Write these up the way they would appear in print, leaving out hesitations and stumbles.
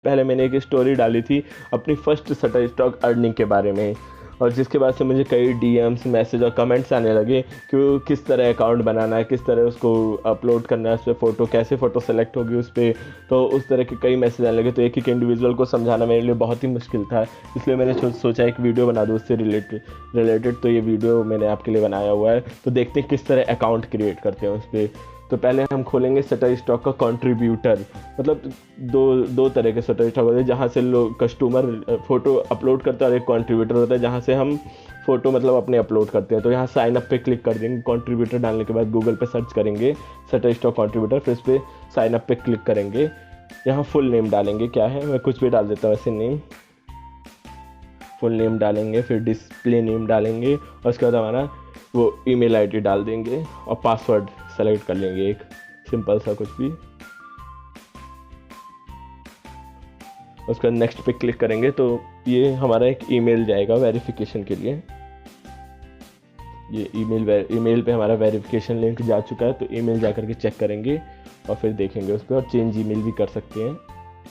पहले मैंने एक स्टोरी डाली थी अपनी फर्स्ट शटरस्टॉक अर्निंग के बारे में, और जिसके बाद से मुझे कई डीएम्स, मैसेज और कमेंट्स आने लगे कि किस तरह अकाउंट बनाना है, किस तरह उसको अपलोड करना है, उस पर फ़ोटो कैसे फ़ोटो सेलेक्ट होगी उस पर। तो उस तरह के कई मैसेज आने लगे, तो एक एक इंडिविजुअल को समझाना मेरे लिए बहुत ही मुश्किल था। इसलिए मैंने सोचा एक वीडियो बना दूँ उससे रिलेटेड। तो ये वीडियो मैंने आपके लिए बनाया हुआ है। तो देखते हैं किस तरह अकाउंट क्रिएट करते हैं उस पर। तो पहले हम खोलेंगे शटरस्टॉक का कंट्रीब्यूटर। मतलब दो तरह के शटरस्टॉक होते हैं, जहाँ से लोग कस्टमर फ़ोटो अपलोड करता है, और एक कंट्रीब्यूटर होता है जहाँ से हम फ़ोटो मतलब अपने अपलोड करते हैं। तो यहाँ साइन अप पे क्लिक कर देंगे। कंट्रीब्यूटर डालने के बाद गूगल पे सर्च करेंगे शटरस्टॉक कंट्रीब्यूटर, फिर इस पर साइन अप पे क्लिक करेंगे। यहाँ फुल नेम डालेंगे, क्या है मैं कुछ भी डाल देता हूँ ऐसे नेम, फुल नेम डालेंगे, फिर डिस्प्ले नेम डालेंगे, और उसके बाद हमारा वो ईमेल आईडी डाल देंगे, और पासवर्ड सेलेक्ट कर लेंगे एक सिंपल सा कुछ भी। उसके बाद नेक्स्ट पे क्लिक करेंगे तो ये हमारा एक ईमेल जाएगा वेरिफिकेशन के लिए। ये ईमेल पे हमारा वेरिफिकेशन लिंक जा चुका है, तो ईमेल जा करके चेक करेंगे और फिर देखेंगे उस पर, और चेंज ईमेल भी कर सकते हैं।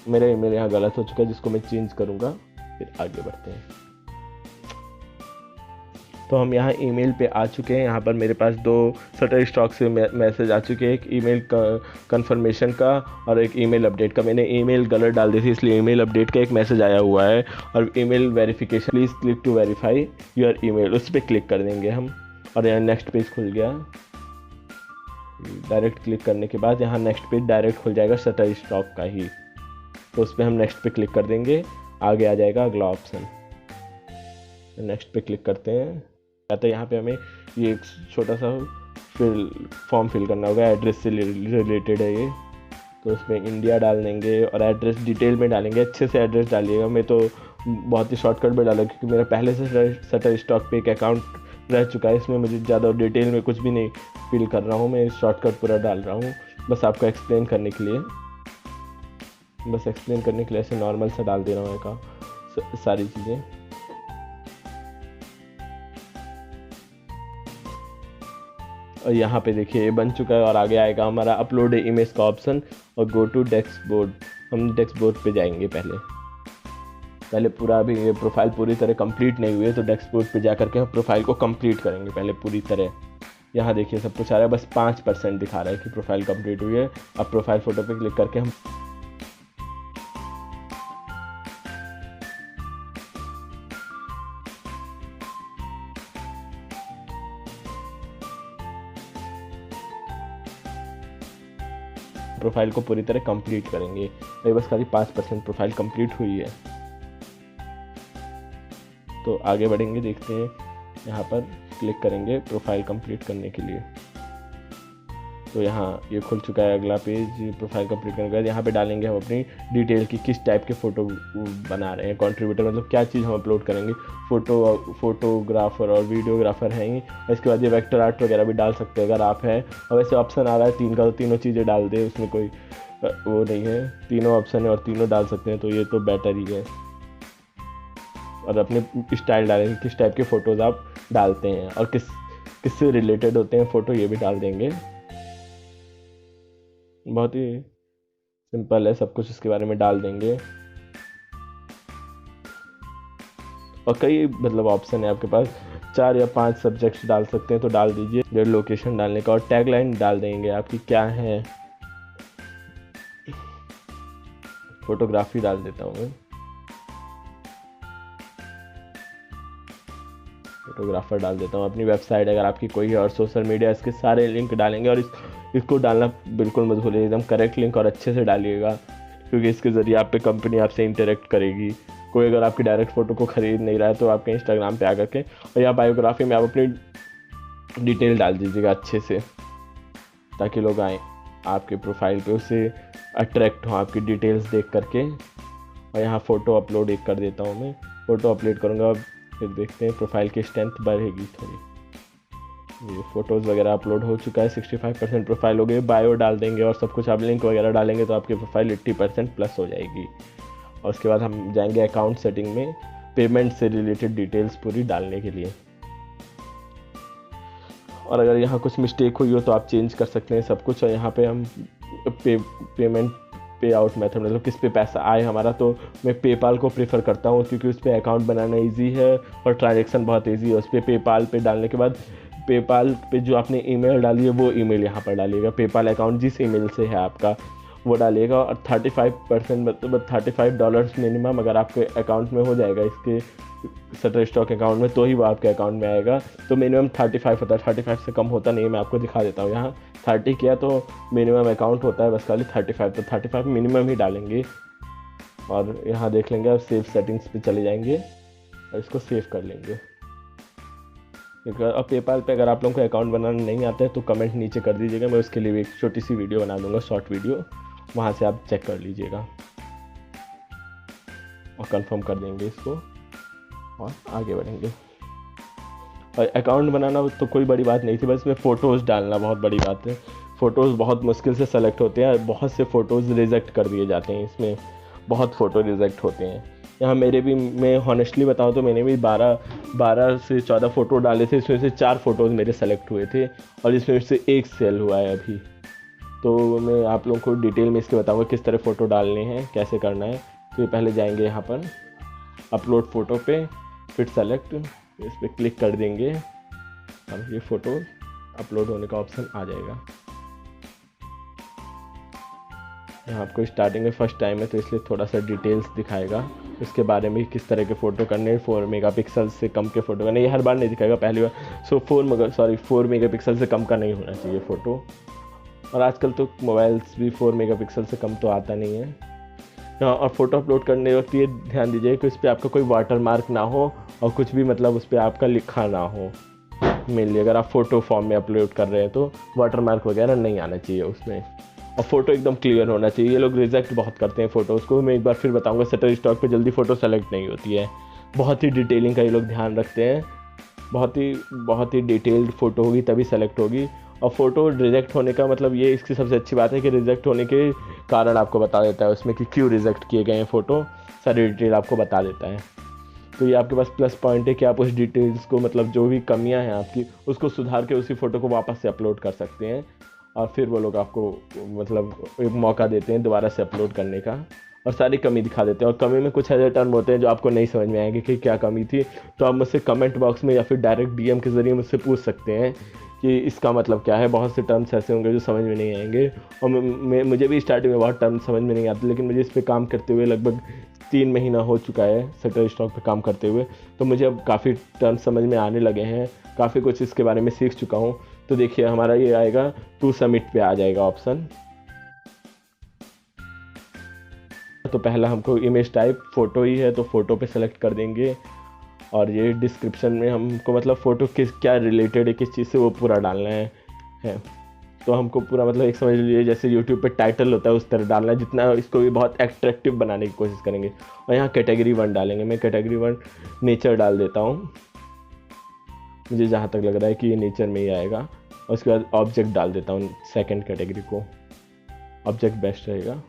मेरा ईमेल यहाँ गलत हो चुका है, जिसको मैं चेंज करूँगा। फिर आगे बढ़ते हैं। तो हम यहाँ ईमेल पे आ चुके हैं। यहाँ पर मेरे पास 2 शटरस्टॉक से मैसेज आ चुके हैं, एक ईमेल कंफर्मेशन का और एक ईमेल अपडेट का। मैंने ईमेल गलत डाल दी थी, इसलिए ईमेल अपडेट का एक मैसेज आया हुआ है। और email verification, please click to verify your email, उस पर क्लिक कर देंगे हम, और यहाँ नेक्स्ट पेज खुल गया। डायरेक्ट क्लिक करने के बाद यहाँ नेक्स्ट पेज डायरेक्ट खुल जाएगा शटरस्टॉक का ही, तो उस पर हम नेक्स्ट पे क्लिक कर देंगे। आगे आ जाएगा अगला ऑप्शन, नेक्स्ट पे क्लिक करते हैं। तो यहाँ पे हमें ये एक छोटा सा फॉर्म फिल करना होगा, एड्रेस से रिलेटेड है ये। तो उसमें इंडिया डाल देंगे और एड्रेस डिटेल में डालेंगे, अच्छे से एड्रेस डालिएगा। मैं तो बहुत ही शॉर्टकट में डाला क्योंकि मेरा पहले से शटरस्टॉक पे एक अकाउंट रह चुका है, इसमें मुझे ज़्यादा डिटेल में कुछ भी नहीं फिल कर रहा हूँ, मैं शॉर्टकट पूरा डाल रहा हूँ बस आपको एक्सप्लेन करने के लिए। ऐसे नॉर्मल सा डाल दे रहा हूँ का सारी चीज़ें। और यहाँ पे देखिए ये बन चुका है, और आगे आएगा हमारा अपलोड इमेज का ऑप्शन और गो टू डेस्कबोर्ड। हम डेस्कबोर्ड पे जाएंगे पहले पूरा। अभी ये प्रोफाइल पूरी तरह कंप्लीट नहीं हुई है, तो डेस्कबोर्ड पे जा करके हम प्रोफाइल को कंप्लीट करेंगे पहले पूरी तरह। यहाँ देखिए सब कुछ आ रहा है, बस 5% दिखा रहा है कि प्रोफाइल कंप्लीट हुई है। अब प्रोफाइल फ़ोटो पे क्लिक करके हम प्रोफाइल को पूरी तरह कंप्लीट करेंगे। ये बस खाली 5% प्रोफाइल कंप्लीट हुई है। तो आगे बढ़ेंगे, देखते हैं। यहाँ पर क्लिक करेंगे प्रोफाइल कंप्लीट करने के लिए। तो यहाँ ये खुल चुका है अगला पेज प्रोफाइल कंप्लीट करने के बाद। यहाँ पे डालेंगे हम अपनी डिटेल की किस टाइप के फ़ोटो बना रहे हैं। कंट्रीब्यूटर मतलब क्या चीज़ हम अपलोड करेंगे, फोटोग्राफर और वीडियोग्राफर हैं ही। और इसके बाद ये वेक्टर आर्ट वगैरह भी डाल सकते हैं अगर आप हैं। और वैसे ऑप्शन आ रहा है 3 का, तो तीनों चीज़ें डाल दें, उसमें कोई वो नहीं है, तीनों ऑप्शन है और तीनों डाल सकते हैं, तो ये तो बेटर ही है। और अपने स्टाइल डालेंगे, किस टाइप के फ़ोटोज़ आप डालते हैं और किससे रिलेटेड होते हैं फ़ोटो, ये भी डाल देंगे। बहुत ही सिंपल है, सब कुछ इसके बारे में डाल देंगे। और कई मतलब ऑप्शन है आपके पास, 4 या 5 सब्जेक्ट्स डाल सकते हैं, तो डाल दीजिए। फिर लोकेशन डालने का और टैगलाइन डाल देंगे आपकी क्या है। फोटोग्राफी डाल देता हूँ मैं, फोटोग्राफर डाल देता हूँ। अपनी वेबसाइट अगर आपकी कोई है और सोशल मीडिया, इसके सारे लिंक डालेंगे। और इसको डालना बिल्कुल मत भूलिए, एकदम करेक्ट लिंक और अच्छे से डालिएगा, क्योंकि इसके ज़रिए आप पे कंपनी आपसे इंटरेक्ट करेगी। कोई अगर आपकी डायरेक्ट फ़ोटो को ख़रीद नहीं रहा है तो आपके इंस्टाग्राम पे आकर के और या बायोग्राफी में आप अपनी डिटेल डाल दीजिएगा अच्छे से, ताकि लोग आएँ आपके प्रोफाइल पे, उससे अट्रैक्ट हों आपकी डिटेल्स देख करके। और यहाँ फ़ोटो अपलोड एक कर देता हूँ मैं, फ़ोटो अपलोड करूँगा, फिर देखते हैं प्रोफाइल की स्ट्रेंथ बढ़ेगी थोड़ी। ये फ़ोटोज़ वगैरह अपलोड हो चुका है, 65% प्रोफाइल हो गई। बायो डाल देंगे और सब कुछ, आप लिंक वगैरह डालेंगे तो आपकी प्रोफाइल 80% प्लस हो जाएगी। और उसके बाद हम जाएंगे अकाउंट सेटिंग में, पेमेंट से रिलेटेड डिटेल्स पूरी डालने के लिए। और अगर यहाँ कुछ मिस्टेक हुई हो तो आप चेंज कर सकते हैं सब कुछ। और यहाँ पे हम पेमेंट पे आउट मेथड मतलब किस पे पैसा आए हमारा, तो मैं पेपाल को प्रेफर करता हूँ क्योंकि उस पर अकाउंट बनाना ईजी है और ट्रांजेक्शन बहुत ईजी है। उस पर पेपाल पे डालने के बाद पेपाल पे जो आपने ईमेल डाली है वो ईमेल यहाँ पर डालिएगा, पेपाल अकाउंट जिस ईमेल से है आपका वो डालिएगा। और 35% मतलब $35 मिनिमम अगर आपके अकाउंट में हो जाएगा, इसके शटरस्टॉक अकाउंट में, तो ही वो आपके अकाउंट में आएगा। तो मिनिमम 35 होता है, 35 से कम होता नहीं है। मैं आपको दिखा देता हूँ, यहाँ 30 किया तो मिनिमम अकाउंट होता है बस खाली 35, तो 35 मिनिमम ही डालेंगे। और यहाँ देख लेंगे, अब सेव सेटिंग्स पे चले जाएंगे और इसको सेव कर लेंगे। अब पेपाल पे अगर आप लोगों को अकाउंट बनाना नहीं आता है तो कमेंट नीचे कर दीजिएगा, मैं उसके लिए भी एक छोटी सी वीडियो बना दूंगा, शॉर्ट वीडियो, वहाँ से आप चेक कर लीजिएगा। और कंफर्म कर देंगे इसको और आगे बढ़ेंगे। और अकाउंट बनाना तो कोई बड़ी बात नहीं थी, बस इसमें फ़ोटोज़ डालना बहुत बड़ी बात है। फ़ोटोज़ बहुत मुश्किल से सेलेक्ट होते हैं, बहुत से फ़ोटोज़ रिजेक्ट कर दिए जाते हैं, इसमें बहुत फ़ोटो रिजेक्ट होते हैं। यहाँ मेरे भी, मैं हॉनेस्टली बताऊँ तो मैंने भी 12 से 14 फ़ोटो डाले थे, इसमें से 4 फ़ोटोज़ मेरे सेलेक्ट हुए थे और इसमें से 1 सेल हुआ है अभी। तो मैं आप लोगों को डिटेल में इसके बताऊँगा किस तरह फ़ोटो डालने हैं, कैसे करना है। तो ये पहले जाएंगे यहाँ पर अपलोड फ़ोटो पे, फिर सेलेक्ट, इस पर क्लिक कर देंगे और ये फ़ोटो अपलोड होने का ऑप्शन आ जाएगा। यहाँ आपको स्टार्टिंग में फर्स्ट टाइम है तो इसलिए थोड़ा सा डिटेल्स दिखाएगा इसके बारे में, किस तरह के फ़ोटो करने, 4 मेगापिक्सल से कम के फ़ोटो करने। ये हर बार नहीं दिखाएगा, पहली बार। सो 4 मेगापिक्सल से कम का नहीं होना चाहिए फ़ोटो। और आजकल तो मोबाइल्स भी 4 मेगापिक्सल से कम तो आता नहीं है। और फ़ोटो अपलोड करने वक्त ये ध्यान दीजिए कि उस पर आपका कोई वाटर मार्क ना हो और कुछ भी मतलब उस पर आपका लिखा ना हो। मेनली अगर आप फ़ोटो फॉर्म में अपलोड कर रहे हैं तो वाटर मार्क वगैरह नहीं आना चाहिए उसमें, और फ़ोटो एकदम क्लियर होना चाहिए। ये लोग रिजेक्ट बहुत करते हैं फ़ोटोज़ को, मैं एक बार फिर बताऊंगा, शटरस्टॉक पे जल्दी फ़ोटो सेलेक्ट नहीं होती है। बहुत ही डिटेलिंग का ये लोग ध्यान रखते हैं, बहुत ही डिटेल्ड फ़ोटो होगी तभी सेलेक्ट होगी। और फ़ोटो रिजेक्ट होने का मतलब ये, इसकी सबसे अच्छी बात है कि रिजेक्ट होने के कारण आपको बता देता है उसमें कि क्यों रिजेक्ट किए गए हैं फ़ोटो, सारी डिटेल आपको बता देता है। तो ये आपके पास प्लस पॉइंट है कि आप उस डिटेल्स को, मतलब जो भी कमियां हैं आपकी, उसको सुधार के उसी फ़ोटो को वापस से अपलोड कर सकते हैं और फिर वो लोग आपको मतलब एक मौका देते हैं दोबारा से अपलोड करने का और सारी कमी दिखा देते हैं। और कमी में कुछ ऐसे टर्म होते हैं जो आपको नहीं समझ में आएंगे कि क्या कमी थी, तो आप मुझसे कमेंट बॉक्स में या फिर डायरेक्ट DM के ज़रिए मुझसे पूछ सकते हैं कि इसका मतलब क्या है। बहुत से टर्म्स ऐसे होंगे जो समझ में नहीं आएंगे और मुझे भी स्टार्टिंग में बहुत टर्म समझ में नहीं आते, लेकिन मुझे इस पर काम करते हुए लगभग 3 महीना हो चुका है शटरस्टॉक पे काम करते हुए, तो मुझे अब काफ़ी टर्म्स समझ में आने लगे हैं, काफ़ी कुछ इसके बारे में सीख चुका हूँ। तो देखिए हमारा ये आएगा टू सबमिट पे आ जाएगा ऑप्शन। तो पहला हमको इमेज टाइप फ़ोटो ही है तो फ़ोटो पे सेलेक्ट कर देंगे और ये डिस्क्रिप्शन में हमको मतलब फ़ोटो किस क्या रिलेटेड है, किस चीज़ से, वो पूरा डालना है। तो हमको पूरा मतलब एक समझ लीजिए जैसे यूट्यूब पे टाइटल होता है उस तरह डालना है, जितना इसको भी बहुत एट्रैक्टिव बनाने की कोशिश करेंगे। और यहाँ कैटेगरी 1 डालेंगे, मैं कैटेगरी 1 नेचर डाल देता हूँ, मुझे जहाँ तक लग रहा है कि ये नेचर में ही आएगा। और उसके बाद ऑब्जेक्ट डाल देता हूँ, सेकंड कैटेगरी को ऑब्जेक्ट बेस्ट रहेगा।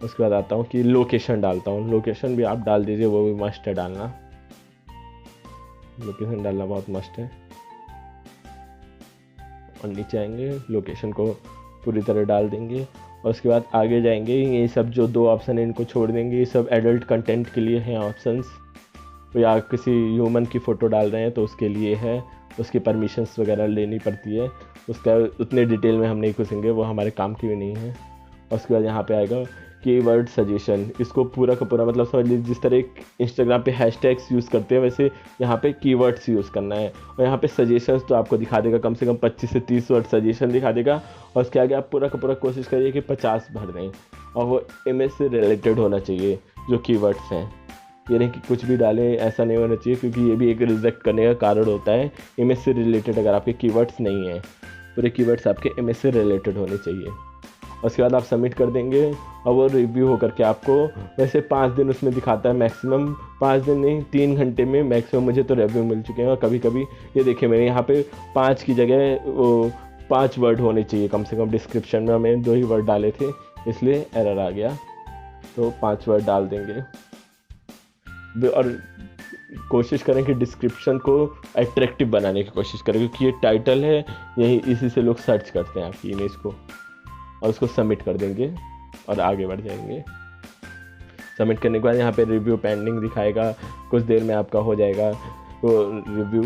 उसके बाद आता हूँ कि लोकेशन डालता हूँ, लोकेशन भी आप डाल दीजिए, वो भी मस्ट है डालना, लोकेशन डालना बहुत मस्ट है। और नीचे आएंगे, लोकेशन को पूरी तरह डाल देंगे और उसके बाद आगे जाएंगे। ये सब जो 2 ऑप्शन है इनको छोड़ देंगे, ये सब एडल्ट कंटेंट के लिए हैं ऑप्शंस। तो या किसी ह्यूमन की फ़ोटो डाल रहे हैं तो उसके लिए है, उसकी परमिशंस वगैरह लेनी पड़ती है, उसका उतने डिटेल में हम नहीं घुसेंगे, वो हमारे काम की भी नहीं है। और उसके बाद यहाँ पे आएगा कीवर्ड सजेशन, इसको पूरा का पूरा मतलब समझ लीजिए जिस तरह इंस्टाग्राम पे हैशटैग्स यूज़ करते हैं वैसे यहाँ पे कीवर्ड्स यूज़ करना है। और यहाँ पे सजेशंस तो आपको दिखा देगा, कम से कम 25 से 30 वर्ड सजेशन दिखा देगा। और उसके आगे आप पूरा का पूरा कोशिश करिए कि 50 भर दें और वो इमेज से रिलेटेड होना चाहिए जो कीवर्ड्स हैं। ये नहीं कि कुछ भी डालें, ऐसा नहीं होना चाहिए, क्योंकि ये भी एक रिजेक्ट करने का कारण होता है। इमेज से रिलेटेड अगर आपके कीवर्ड्स नहीं हैं, पूरे कीवर्ड्स आपके इमेज से रिलेटेड होने चाहिए। उसके बाद आप सबमिट कर देंगे और वो रिव्यू होकर के आपको वैसे 5 दिन उसमें दिखाता है, मैक्सिमम 5 दिन नहीं 3 घंटे में मैक्सिमम मुझे तो रिव्यू मिल चुके हैं। और कभी कभी ये देखिए मेरे यहाँ पे 5 की जगह वो 5 वर्ड होने चाहिए कम से कम, डिस्क्रिप्शन में हमें 2 ही वर्ड डाले थे इसलिए एरर आ गया, तो 5 वर्ड डाल देंगे। और कोशिश करें कि डिस्क्रिप्शन को अट्रैक्टिव बनाने की कोशिश करें, क्योंकि ये टाइटल है, यही इसी से लोग सर्च करते हैं आपकी इमेज को। और उसको सबमिट कर देंगे। और आगे बढ़ जाएंगे। सबमिट करने के बाद यहाँ पे रिव्यू पेंडिंग दिखाएगा, कुछ देर में आपका हो जाएगा, वो रिव्यू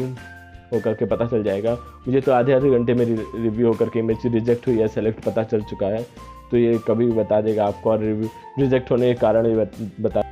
होकर के पता चल जाएगा। मुझे तो आधे घंटे में रिव्यू होकर के इमेज रिजेक्ट हुई है सेलेक्ट पता चल चुका है, तो ये कभी बता देगा आपको, और रिव्यू रिजेक्ट होने के कारण भी बता